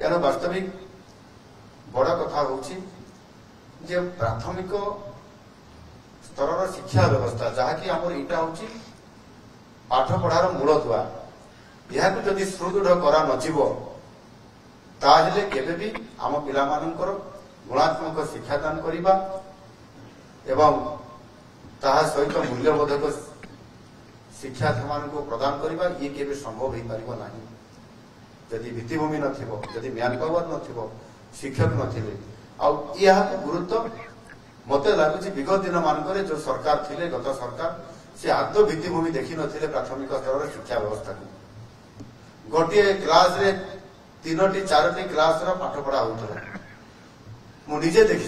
तेणु वास्तविक बड़ कथा होची जे प्राथमिक स्तर शिक्षा व्यवस्था जहाँकि आमर इटा होची पाठ पढ़ार मूल दुआ यह जदि सुदृढ़ करा नजिब ताहले केबे भी आम पिला मानकर गुणात्मक शिक्षादान करिबा एवं ताहा सहित मूल्यबोधक शिक्षा को प्रदान करिबा ये केबे संभव हो पारिबो नाही जदि भित्तिभूमि नथिबो जदि म्यान पावर नथिबो शिक्षक नथिबे आ यह गुरुत्व मते लागुची विगत दिन मानकरे जो सरकार थिले गत सरकार से आदो भित्तिभूमि देखि नथिले प्राथमिक स्तर शिक्षा व्यवस्था को गोटे क्लास रे 3-4 क्लास रा पाठ पढ़ा होतला मु निजे देखि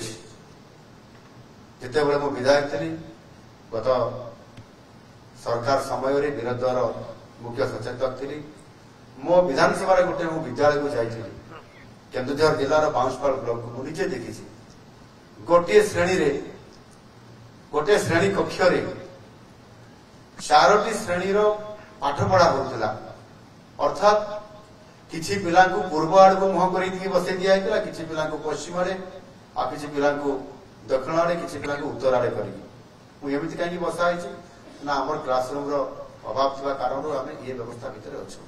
जेते बेले मु विधायक थी गत सरकार समय रे विरोधर मुख्य सचेतक थी मो विधानसभा गोटे मु विद्यालय को जाइली केन्दुझर जिलार बाउंसपाल ब्लॉक को निजे देखी गोटे श्रेणी कक्ष 4टी श्रेणीर पाठ पढ़ा होता अर्थात किछि पिला को पूर्व आड़ को मुह कर बसई दिया किछि पिला को पश्चिम आड़े आ किछि पिला को दक्षिण आड़े किछि पिला को उत्तर आड़े करमती कहीं बसाई ना आम क्लासरूम अभाव थी कारण आम ये व्यवस्था भितर अच्छे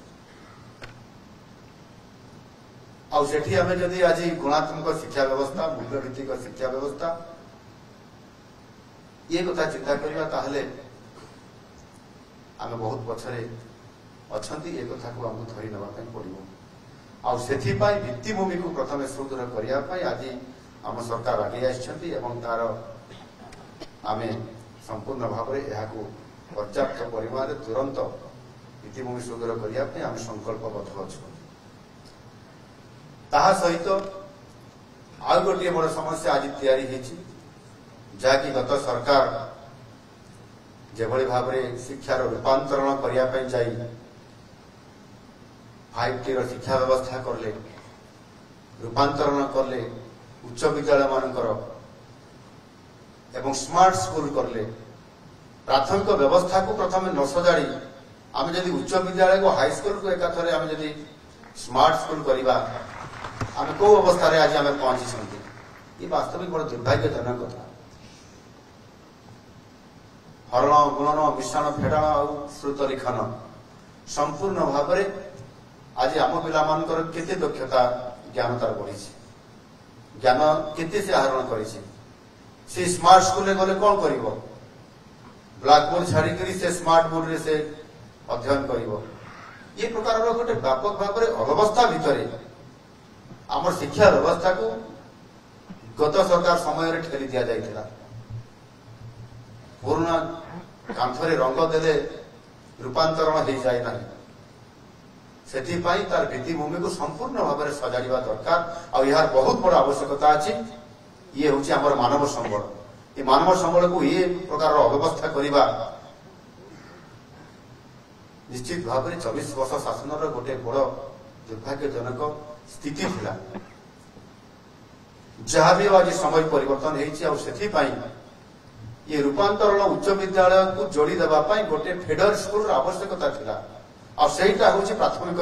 आठी आम जदि आज गुणात्मक शिक्षा व्यवस्था मूल्यभित्तिक शिक्षा व्यवस्था ये कथा चिंता करवा ताहले आम बहुत पछरे अच्छी ये कथा को आमको धरी नवा पड़ो आथिपाई भित्तिभूमि को प्रथम सुदृढ़ करने आज आम सरकार आगे आम तार आम संपूर्ण भाव में पर्याप्त परिमाण तुरंत भित्तिभूमि सुदृढ़ करने आम संकल्पबद्ध अच्छे ताहा सहित आउ गोटे बड़ समस्या आज तैयारी जहाँकि गत सरकार जेभली भाव में शिक्षार रूपांतरण करने जाई 5T शिक्षा व्यवस्था करले रूपांतरण करले उच्च विद्यालय मानकर एवं स्मार्ट स्कूल करले प्राथमिक व्यवस्था को प्रथम न सजाड़ी आम जदि उच्च विद्यालय को हाई स्कूल को एकाथरे आम जदि स्मार्ट स्कूल करवा आम कौ अवस्था रे आज आम पहुंची ये वास्तविक बड़ दुर्भाग्यजनक कथा हरण गुणन मिश्रण फेड़ाण और श्रुत लिखन संपूर्ण भाव में आज आम पिला मानकर केते दक्षता ज्ञान तार बढ़ी ज्ञान केते से आहरण कर स्मार्ट स्कूल गले कौन कर ब्लैक बोर्ड छाड़ी से स्मार्ट बोर्ड रे से अध्ययन कर ये प्रकार गोटे व्यापक भाव में अव्यवस्था भितर आम शिक्षा व्यवस्था को गत सरकार समय ठेली दि जाइथिला पूर्ण कांथरे रंग देले रूपांतरण हो जाए ना सेथिपाई तार भित्तिभूमि को संपूर्ण भाव में सजाड़ा दरकार और यार बहुत बड़ आवश्यकता अच्छी ये हूँ आम मानव संबल ये मानव संबल को ये प्रकार अव्यवस्था करवा निश्चित भाव में 24 वर्ष शासन गोटे बड़ दुर्भाग्यजनक स्थिति थिला जहाँ भी आज समय परिवर्तन हो ये रूपांतरण उच्च विद्यालय को जोड़ी देवाई गोटे फेडर स्कूल आवश्यकता थिला और सेटा हूँ प्राथमिक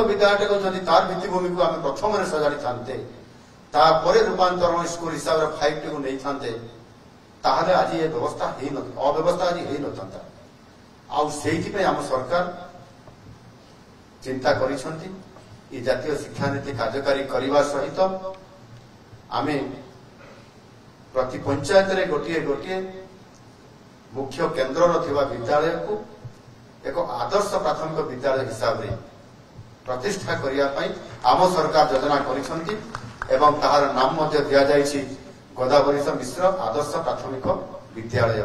विद्यालय को जदि तार भित्तिभूमि को आम प्रथम सजाड़ी थांते तापर रूपांतरण स्कूल हिसाब से 5T को नहीं थांते ताहले आज ये व्यवस्था अव्यवस्था आज हो न आम सरकार चिंता करिसंती ये जातीय शिक्षा नीति कार्यकारी करने सहित आम प्रति पंचायत रे गोटे गोटे मुख्य केन्द्र विद्यालय को एक आदर्श प्राथमिक विद्यालय हिसाब से प्रतिष्ठा करने आम सरकार योजना करिसंती एवं ताहार नाम दिया जाइछि गोदावरी मिश्र आदर्श प्राथमिक विद्यालय।